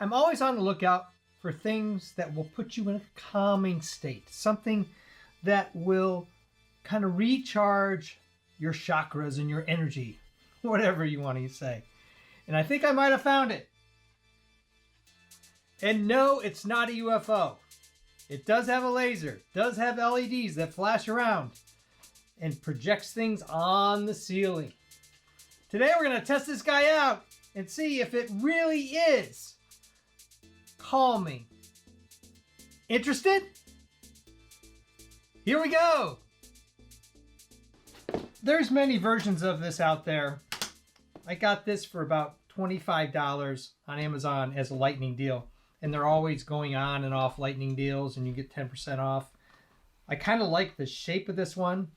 I'm always on the lookout for things that will put you in a calming state, something that will kind of recharge your chakras and your energy, whatever you want to say. And I think I might have found it. And no, it's not a UFO. It does have a laser, does have LEDs that flash around and projects things on the ceiling. Today we're going to test this guy out and see if it really is calming. Interested? Here we go. There's many versions of this out there. I got this for about $25 on Amazon as a lightning deal. And they're always going on and off lightning deals and you get 10% off. I kind of like the shape of this one.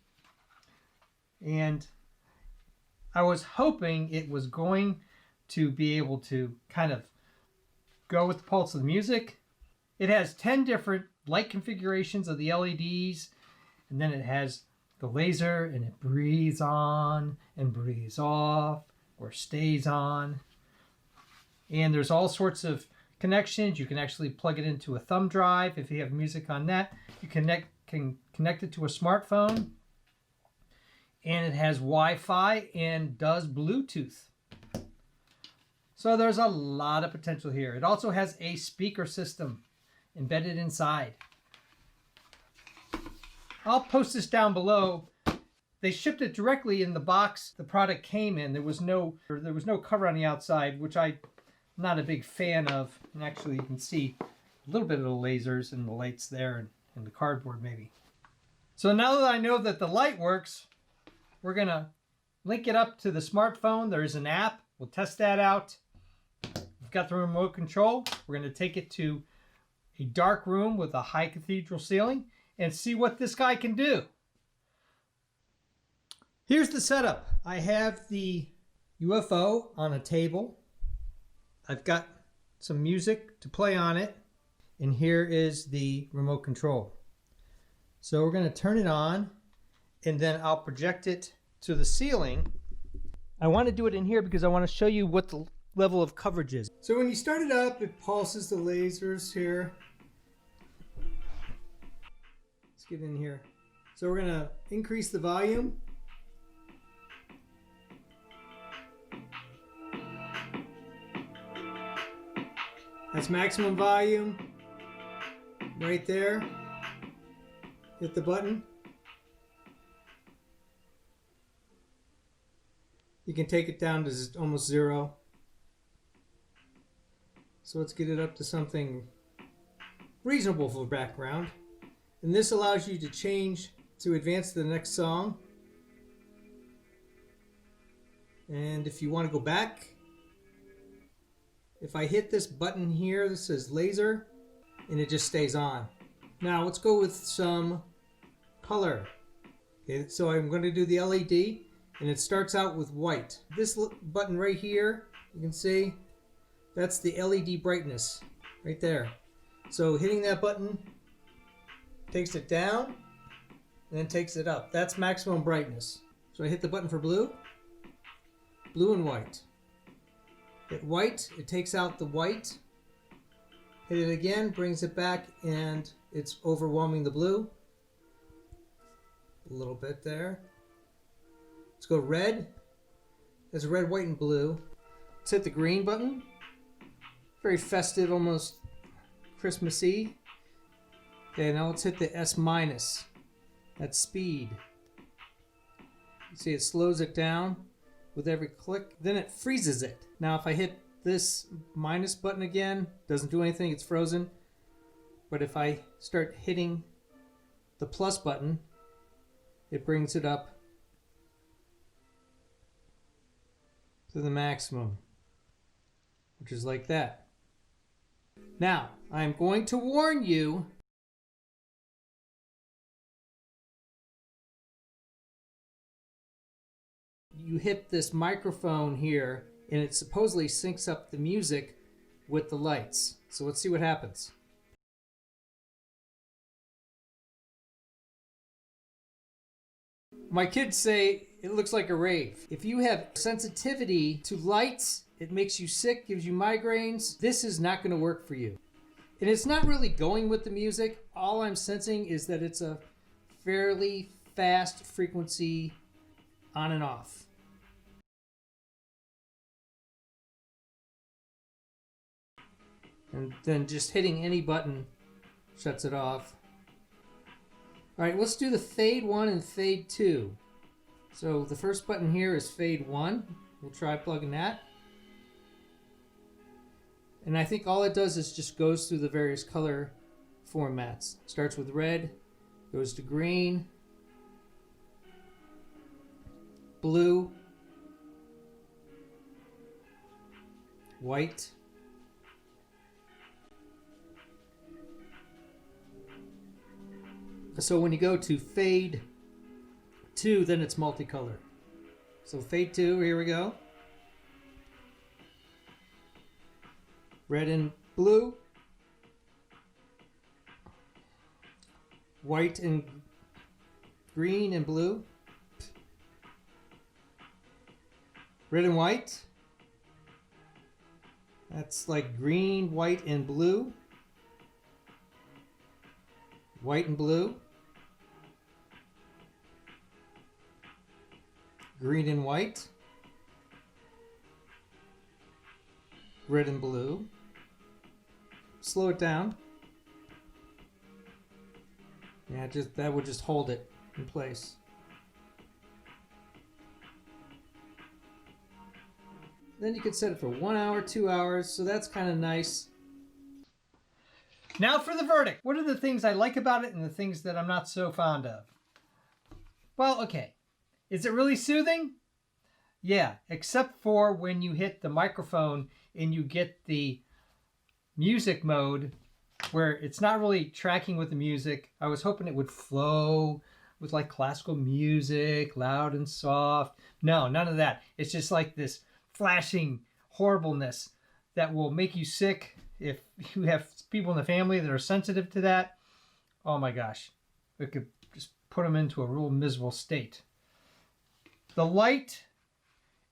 And I was hoping it was going to be able to kind of go with the pulse of the music. It has 10 different light configurations of the LEDs. And then it has the laser and it breathes on and breathes off or stays on. And there's all sorts of connections. You can actually plug it into a thumb drive if you have music on that. You can connect it to a smartphone. And it has Wi-Fi and does Bluetooth. So there's a lot of potential here. It also has a speaker system embedded inside. I'll post this down below. They shipped it directly in the box the product came in. There was no cover on the outside, which I'm not a big fan of. And actually you can see a little bit of the lasers and the lights there and the cardboard maybe. So now that I know that the light works, we're gonna link it up to the smartphone. There's an app. We'll test that out. We've got the remote control. We're gonna take it to a dark room with a high cathedral ceiling and see what this guy can do. Here's the setup. I have the UFO on a table. I've got some music to play on it. And here is the remote control. So we're going to turn it on and then I'll project it to the ceiling. I want to do it in here because I want to show you what the level of coverage is. So when you start it up, it pulses the lasers here. Let's get in here. So we're going to increase the volume. That's maximum volume right there. Hit the button. You can take it down to almost 0. So let's get it up to something reasonable for background. And this allows you to change to advance to the next song. And if you want to go back, if I hit this button here, this says laser, and it just stays on. Now let's go with some color. Okay, so I'm going to do the LED, and it starts out with white. This button right here, you can see, that's the LED brightness right there. So hitting that button takes it down, and then takes it up. That's maximum brightness. So I hit the button for blue, blue and white. Hit white, it takes out the white. Hit it again, brings it back, and it's overwhelming the blue. A little bit there. Let's go red. There's red, white, and blue. Let's hit the green button. Very festive, almost Christmassy. Okay, now let's hit the S minus. That's speed. You see it slows it down with every click. Then it freezes it. Now if I hit this minus button again, doesn't do anything, it's frozen. But if I start hitting the plus button, it brings it up to the maximum, which is like that. Now, I'm going to warn you, you hit this microphone here and it supposedly syncs up the music with the lights. So let's see what happens. My kids say it looks like a rave. If you have sensitivity to lights It makes you sick, gives you migraines. This is not going to work for you. And it's not really going with the music. All I'm sensing is that it's a fairly fast frequency on and off. And then just hitting any button shuts it off. All right, let's do the fade 1 and fade 2. So the first button here is fade 1. We'll try plugging that. And I think all it does is just goes through the various color formats. Starts with red, goes to green, blue, white, so when you go to fade 2, then it's multicolor. So fade 2, here we go. Red and blue, white and green and blue, red and white, that's like green, white, and blue, white and blue, green and white, red and blue. Slow it down. Yeah, that would just hold it in place. Then you can set it for 1 hour, 2 hours, so that's kind of nice. Now for the verdict. What are the things I like about it and the things that I'm not so fond of? Well, okay. Is it really soothing? Yeah, except for when you hit the microphone and you get the music mode where it's not really tracking with the music. I was hoping it would flow with like classical music, loud and soft. No, none of that. It's just like this flashing horribleness that will make you sick if you have people in the family that are sensitive to that. Oh my gosh. It could just put them into a real miserable state. The light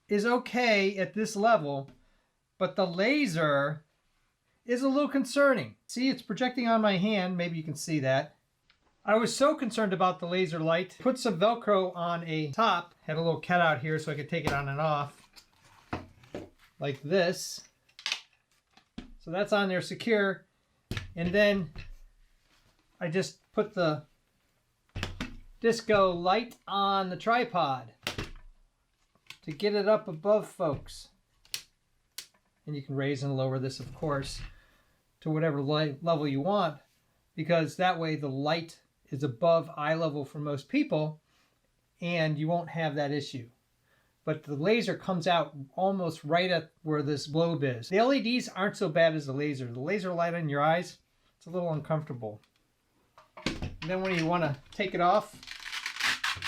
is okay at this level, but the laser is a little concerning. See, it's projecting on my hand. Maybe you can see that. I was so concerned about the laser light. Put some Velcro on a top. Had a little cutout here so I could take it on and off. Like this. So that's on there secure. And then I just put the disco light on the tripod to get it up above folks. And you can raise and lower this, of course, to whatever level you want, because that way the light is above eye level for most people and you won't have that issue. But the laser comes out almost right at where this globe is. The LEDs aren't so bad as the laser. The laser light on your eyes, it's a little uncomfortable. And then when you want to take it off,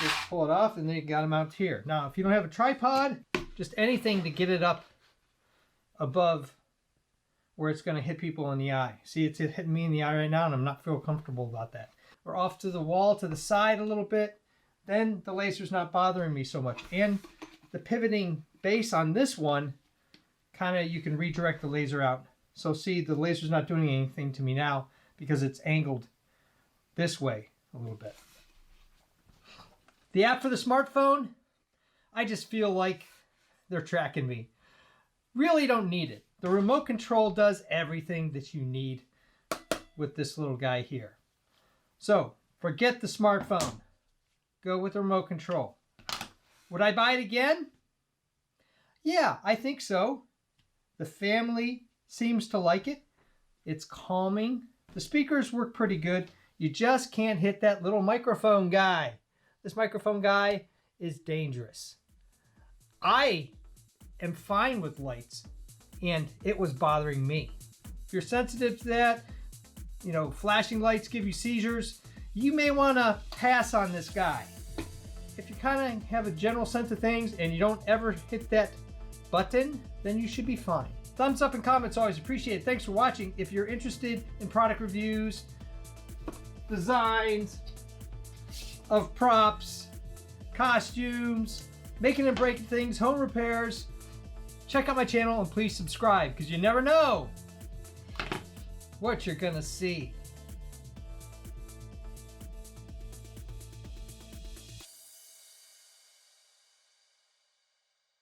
just pull it off and then you got them out here. Now, if you don't have a tripod, just anything to get it up above where it's going to hit people in the eye. See, it's hitting me in the eye right now and I'm not feel comfortable about that. We're off to the wall, to the side a little bit. Then the laser's not bothering me so much. And the pivoting base on this one, kind of you can redirect the laser out. So see, the laser's not doing anything to me now because it's angled this way a little bit. The app for the smartphone, I just feel like they're tracking me. Really don't need it. The remote control does everything that you need with this little guy here. So forget the smartphone. Go with the remote control. Would I buy it again? Yeah, I think so. The family seems to like it. It's calming. The speakers work pretty good. You just can't hit that little microphone guy. This microphone guy is dangerous. I am fine with lights, and it was bothering me. If you're sensitive to that, you know, flashing lights give you seizures, you may want to pass on this guy. If you kind of have a general sense of things and you don't ever hit that button, then you should be fine. Thumbs up and comments always appreciated. Thanks for watching. If you're interested in product reviews, designs of props, costumes, making and breaking things, home repairs, check out my channel and please subscribe because you never know what you're gonna see.